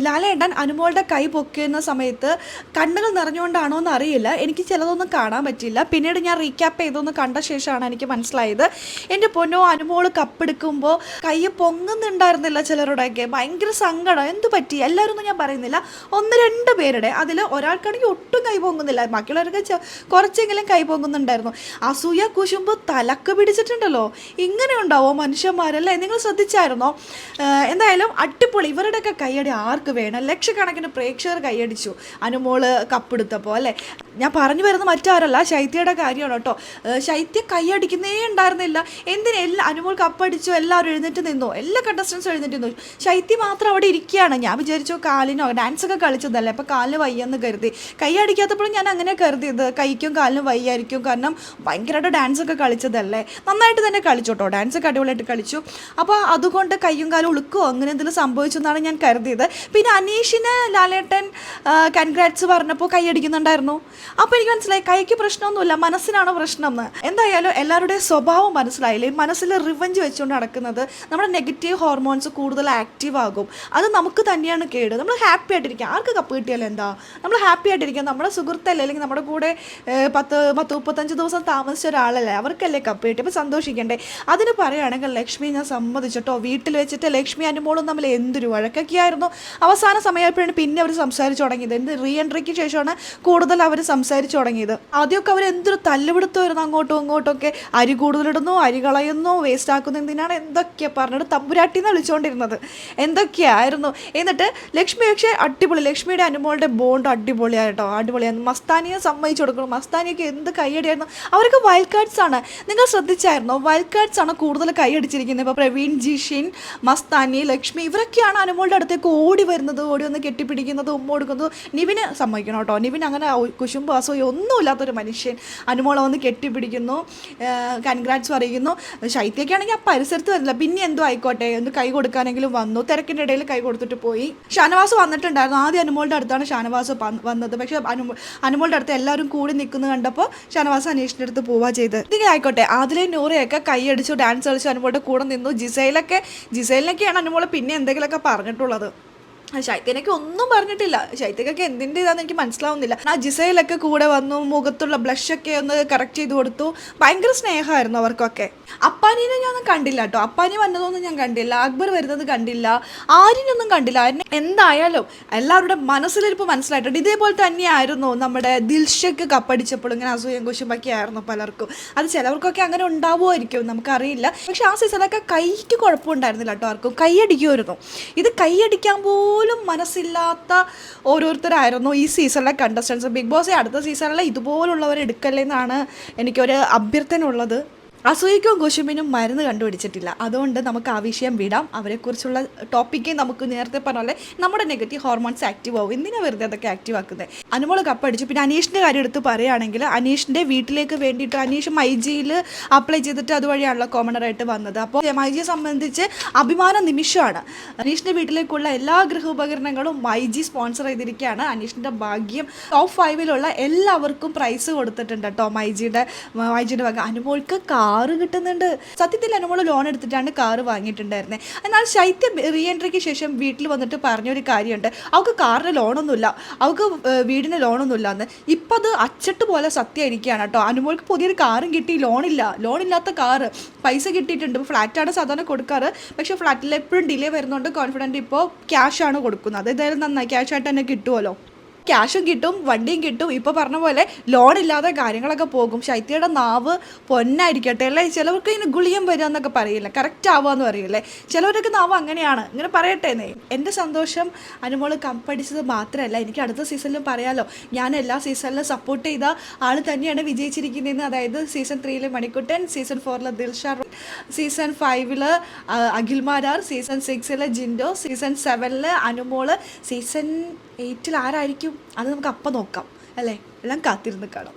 ലാലേട്ടൻ അനുമോളുടെ കൈ പൊക്കുന്ന സമയത്ത് കണ്ണുകൾ നിറഞ്ഞുകൊണ്ടാണോ എന്ന് അറിയില്ല, എനിക്ക് ചിലതൊന്നും കാണാൻ പറ്റില്ല. പിന്നീട് ഞാൻ റീക്യാപ്പ് ചെയ്തൊന്ന് കണ്ട ശേഷമാണ് എനിക്ക് മനസ്സിലായത്. എൻ്റെ പൊന്നോ, അനുമോൾ കപ്പെടുക്കുമ്പോൾ കൈ പൊങ്ങുന്നുണ്ടായിരുന്നില്ല. ചിലരുടെയൊക്കെ ഭയങ്കര സങ്കടം. എന്ത് പറ്റി എല്ലാവരും ഒന്നും ഞാൻ പറയുന്നില്ല, 1-2 പേരുടെ. അതിൽ ഒരാൾക്കാണെങ്കിൽ ഒട്ടും കൈ പൊങ്ങുന്നില്ല, ബാക്കിയുള്ളവർക്ക് കുറച്ചെങ്കിലും കൈ പൊങ്ങുന്നുണ്ടായിരുന്നു. അസൂയ കുശുമ്പ് തലക്ക് പിടിച്ചിട്ടുണ്ടല്ലോ. ഇങ്ങനെ ഉണ്ടാവോ മനുഷ്യന്മാരല്ലേ? നിങ്ങൾ ശ്രദ്ധിച്ചായിരുന്നോ? എന്തായാലും അടിപൊളി. ഇവരുടെയൊക്കെ കൈയടി ആർക്ക് വേണം? ലക്ഷക്കണക്കിന് പ്രേക്ഷകർ കൈയടിച്ചു അനുമോള് കപ്പെടുത്തപ്പോൾ അല്ലേ. ഞാൻ പറഞ്ഞു വരുന്നത് മറ്റാരല്ല, ശൈത്യയുടെ കാര്യമാണ് കേട്ടോ. ശൈത്യ കൈയടിക്കുന്നേ ഉണ്ടായിരുന്നില്ല. അനുമോൾ കപ്പടിച്ചു, എല്ലാവരും എഴുന്നേറ്റ് നിന്നു, എല്ലാ കണ്ടസ്റ്റൻസും എഴുന്നേറ്റ് നിന്നു. ശൈത്യ മാത്രം അവിടെ ഇരിക്കുകയാണ്. ഞാൻ വിചാരിച്ചു കാലിനോ ഡാൻസൊക്കെ കളിച്ചതല്ലേ, അപ്പോൾ കാലിന് വയ്യെന്ന് കരുതി. കൈ അടിക്കാത്തപ്പോഴും ഞാൻ അങ്ങനെ കരുതിയത് കൈക്കും കാലിനും വയ്യായിരിക്കും, കാരണം ഭയങ്കരമായിട്ട് ഡാൻസൊക്കെ കളിച്ചതല്ലേ. നന്നായിട്ട് തന്നെ കളിച്ചു കേട്ടോ, ഡാൻസൊക്കെ അടിപൊളിയായിട്ട് കളിച്ചു. അപ്പോൾ അതുകൊണ്ട് കയ്യും കാലും ഉളുക്കോ അങ്ങനെ എന്തെങ്കിലും സംഭവിച്ചു എന്നാണ് ഞാൻ കരുതിയത്. പിന്നെ അനീഷിന് ലാലേട്ടൻ കൺഗ്രാറ്റ്സ് പറഞ്ഞപ്പോൾ കൈയടിക്കുന്നുണ്ടായിരുന്നു. അപ്പോൾ എനിക്ക് മനസ്സിലായി കൈക്ക് പ്രശ്നമൊന്നുമില്ല, മനസ്സിനാണ് പ്രശ്നം എന്ന്. എന്തായാലും എല്ലാവരുടെയും സ്വഭാവം മനസ്സിലായില്ലേ. മനസ്സിൽ റിവഞ്ച് വെച്ചുകൊണ്ട് നടക്കുന്നത് നമ്മുടെ നെഗറ്റീവ് ഹോർമോൺസ് കൂടുതൽ ആക്റ്റീവ് ആകും. അത് നമുക്ക് തന്നെയാണ് കേട്. നമ്മൾ ഹാപ്പി ആയിട്ടിരിക്കുക. ആർക്ക് കപ്പ് കിട്ടിയാലും എന്താ, നമ്മൾ ഹാപ്പി ആയിട്ടിരിക്കുക. നമ്മുടെ സുഹൃത്തല്ലേ, അല്ലെങ്കിൽ നമ്മുടെ കൂടെ 10-35 ദിവസം താമസിച്ച ഒരാളല്ലേ, അവർക്കല്ലേ കപ്പ് കിട്ടി. അപ്പോൾ സന്തോഷിക്കണ്ടേ. അതിന് പറയുകയാണെങ്കിൽ ലക്ഷ്മി ഞാൻ സമ്മതിച്ചിട്ടോ, വീട്ടിൽ വെച്ചിട്ട് ലക്ഷ്മി അനുമോളും തമ്മിൽ എന്തൊരു വഴക്കൊക്കെ ആയിരുന്നു. അവസാന സമയമായപ്പോഴാണ് പിന്നെ അവർ സംസാരിച്ചു തുടങ്ങിയത്. റീ എൻട്രിക്ക് ശേഷമാണ് കൂടുതൽ അവർ സംസാരിച്ചു തുടങ്ങിയത്. ആദ്യമൊക്കെ അവർ എന്തൊരു തല്ലുപിടുത്തമായിരുന്നു, അങ്ങോട്ടും ഇങ്ങോട്ടൊക്കെ. അരി കൂടുതലിടുന്നു, അരി കളയുന്നു, വേസ്റ്റ് ആക്കുന്നു, എന്തിനാണ് എന്തൊക്കെയാണ് പറഞ്ഞിട്ട് തമ്പുരാട്ടിന്ന് വിളിച്ചുകൊണ്ടിരുന്നത്, എന്തൊക്കെയായിരുന്നു. എന്നിട്ട് ലക്ഷ്മി പക്ഷേ അടിപൊളി. ലക്ഷ്മിയുടെ അനുമോളുടെ ബോണ്ട് അടിപൊളിയായിട്ടോ, അടിപൊളിയായിരുന്നു. മസ്താനിയെ സമ്മതിച്ചു കൊടുക്കണം. മസ്താനിയൊക്കെ എന്ത് കൈയടിയായിരുന്നു. അവർക്ക് വൈൽഡ് കാർഡ്സ് ആണ്. നിങ്ങൾ ശ്രദ്ധിച്ചായിരുന്നോ? വൈൽഡ് കാർഡ്സ് ആണ് കൂടുതൽ കൈയടിച്ചിരിക്കുന്നത്. ഇപ്പോൾ പ്രവീൺ, ജിഷിൻ, മസ്താനി, ലക്ഷ്മി ഇവരൊക്കെയാണ് അനുമോളുടെ അടുത്തേക്ക് ഓടി വരുന്നത്, ഓടി വന്ന് കെട്ടിപ്പിടിക്കുന്നത്, ഉമ്മ കൊടുക്കുന്നത്. നിവിന് സമ്മതിക്കണം കേട്ടോ. നിവിൻ അങ്ങനെ കുശുമ്പ് അസൂയ ഒന്നുമില്ലാത്തൊരു മനുഷ്യൻ. അനുമോളെ വന്ന് കെട്ടിപ്പിടിക്കുന്നു, കൺഗ്രാറ്റ്സ് പറയുന്നു. ശൈത്യയൊക്കെ ആണെങ്കിൽ ആ പരിസരത്ത് വരില്ല. പിന്നെ എന്തോ ആയിക്കോട്ടെ, ഒന്ന് കൈ കൊടുക്കാനെങ്കിലും വന്നു. തിരക്കിൻ്റെ ഇടയിൽ കൈ കൊടുത്തിട്ട് പോയി. ഷാനവാസ് വന്നിട്ടുണ്ടായിരുന്നു. ആദ്യം അനുമോളുടെ അടുത്താണ് ഷാനവാസ് വന്നത്. പക്ഷേ അനുമോളുടെ അടുത്ത് എല്ലാവരും കൂടി നിൽക്കുന്നത് കണ്ടപ്പോൾ ഷാനവാസ് അനീഷിൻ്റെ അടുത്ത് പോവുക ചെയ്ത്. ഇങ്ങനെ ആയിക്കോട്ടെ. ആദിലെ നൂറയൊക്കെ കൈയടിച്ചു, ഡാൻസ് കളിച്ചു, അനുമോളുടെ കൂടെ നിന്നു. ജിസൈലിനൊക്കെയാണ് അനുമോളെ പിന്നെ എന്തെങ്കിലുമൊക്കെ പറഞ്ഞിട്ടുള്ളത്. ശൈത്യനൊക്കെ ഒന്നും പറഞ്ഞിട്ടില്ല. ശൈത്യക്കൊക്കെ എന്തിൻ്റെ ഇതാണെന്ന് എനിക്ക് മനസ്സിലാവുന്നില്ല. ആ ജിസയിലൊക്കെ കൂടെ വന്നു, മുഖത്തുള്ള ബ്ലഷൊക്കെ ഒന്ന് കറക്റ്റ് ചെയ്ത് കൊടുത്തു. ഭയങ്കര സ്നേഹമായിരുന്നു അവർക്കൊക്കെ. അപ്പാനീനെ ഞാൻ കണ്ടില്ല കേട്ടോ. അപ്പാനി വന്നതൊന്നും ഞാൻ കണ്ടില്ല, അക്ബർ വരുന്നത് കണ്ടില്ല, ആരിനൊന്നും കണ്ടില്ല. എന്തായാലും എല്ലാവരുടെ മനസ്സിലിരിപ്പ് മനസ്സിലായിട്ടുണ്ട്. ഇതേപോലെ തന്നെയായിരുന്നു നമ്മുടെ ദിൽഷയ്ക്ക് കപ്പടിച്ചപ്പോൾ ഇങ്ങനെ അസൂയം കുശുമ്പൊക്കെ ആയിരുന്നു പലർക്കും. അത് ചിലവർക്കൊക്കെ അങ്ങനെ ഉണ്ടാവുമായിരിക്കും, നമുക്കറിയില്ല. പക്ഷെ ആ സീസണിലൊക്കെ കൈക്ക് കുഴപ്പമുണ്ടായിരുന്നില്ല കേട്ടോ. ആർക്കും കൈയടിക്കുമായിരുന്നു. ഇത് കൈയടിക്കാൻ പോലും മനസ്സില്ലാത്ത ഓരോരുത്തരായിരുന്നു ഈ സീസണിലെ കണ്ടസ്റ്റൻസ്. ബിഗ് ബോസ് അടുത്ത സീസണിലെ ഇതുപോലുള്ളവർ എടുക്കല്ലേന്നാണ് എനിക്കൊരു അഭ്യർത്ഥന ഉള്ളത്. അസൂയക്കും കുശുമ്പിനും മരുന്ന് കണ്ടുപിടിച്ചിട്ടില്ല. അതുകൊണ്ട് നമുക്ക് ആ വിഷയം വിടാം. അവരെക്കുറിച്ചുള്ള ടോപ്പിക്ക് നമുക്ക് നേരത്തെ പറഞ്ഞ നമ്മുടെ നെഗറ്റീവ് ഹോർമോൺസ് ആക്റ്റീവ് ആവും. എന്തിനാണ് വെറുതെ അതൊക്കെ ആക്റ്റീവ് ആക്കുന്നത്? അനുമോൾ കപ്പടിച്ചു. പിന്നെ അനീഷിൻ്റെ കാര്യം എടുത്ത് പറയുകയാണെങ്കിൽ അനീഷിൻ്റെ വീട്ടിലേക്ക് വേണ്ടിയിട്ട് അനീഷ് മൈജിയിൽ അപ്ലൈ ചെയ്തിട്ട് അതുവഴിയാണല്ലോ കോമണറായിട്ട് വന്നത്. അപ്പോൾ മൈജിയെ സംബന്ധിച്ച് അഭിമാന നിമിഷമാണ്. അനീഷിൻ്റെ വീട്ടിലേക്കുള്ള എല്ലാ ഗൃഹോപകരണങ്ങളും മൈജി സ്പോൺസർ ചെയ്തിരിക്കുകയാണ്. അനീഷിൻ്റെ ഭാഗ്യം. ടോപ്പ് 5 എല്ലാവർക്കും പ്രൈസ് കൊടുത്തിട്ടുണ്ട് കേട്ടോ മൈജിയുടെ വക. അനുമോൾക്ക് കാറ് കിട്ടുന്നുണ്ട്. സത്യത്തിൽ അനുമോൾ ലോൺ എടുത്തിട്ടാണ് കാറ് വാങ്ങിയിട്ടുണ്ടായിരുന്നത്. എന്നാൽ ശൈത്യ റീ എൻട്രിക്ക് ശേഷം വീട്ടിൽ വന്നിട്ട് പറഞ്ഞൊരു കാര്യമുണ്ട്, അവൾക്ക് കാറിന് ലോണൊന്നുമില്ല, അവൾക്ക് വീടിന് ലോണൊന്നുമില്ല എന്ന്. ഇപ്പം അത് അച്ചട്ട് പോലെ സത്യമായിരിക്കുകയാണ് കേട്ടോ. അനുമോൾക്ക് പുതിയൊരു കാറും കിട്ടി, ലോണില്ലാത്ത കാറ് പൈസ കിട്ടിയിട്ടുണ്ട്. ഫ്ലാറ്റാണ് സാധാരണ കൊടുക്കാറ്, പക്ഷേ ഫ്ലാറ്റിൽ എപ്പോഴും ഡിലേ വരുന്നതുകൊണ്ട് കോൺഫിഡൻറ്റ് ഇപ്പോൾ ക്യാഷാണ് കൊടുക്കുന്നത്. എന്തായാലും നന്നായി, ക്യാഷായിട്ട് തന്നെ കിട്ടുമല്ലോ. ക്യാഷും കിട്ടും, വണ്ടിയും കിട്ടും. ഇപ്പോൾ പറഞ്ഞ പോലെ ലോണില്ലാതെ കാര്യങ്ങളൊക്കെ പോകും. ശൈത്യയുടെ നാവ് പൊന്നായിരിക്കട്ടെ അല്ലേ. ചിലവർക്ക് ഇതിന് ഗുളിയം വരിക എന്നൊക്കെ പറയില്ല, കറക്റ്റ് ആവുക എന്ന് പറയില്ലേ. ചിലവരൊക്കെ നാവ് അങ്ങനെയാണ്. ഇങ്ങനെ പറയട്ടെ എന്നേ. എൻ്റെ സന്തോഷം അനുമോൾ കപ്പടിച്ചത് മാത്രമല്ല, എനിക്ക് അടുത്ത സീസണിലും പറയാമല്ലോ, ഞാൻ എല്ലാ സീസണിലും സപ്പോർട്ട് ചെയ്ത ആൾ തന്നെയാണ് വിജയിച്ചിരിക്കുന്നതെന്ന്. അതായത് season 3 Manikuttan, season 4 Dilshar, season 5 Akhil Marar, season 6 Jinto, season 7 Anumol, season 8 ആരായിരിക്കും അത് നമുക്ക് അപ്പം നോക്കാം അല്ലേ. എല്ലാം കാത്തിരുന്ന് കാണാം.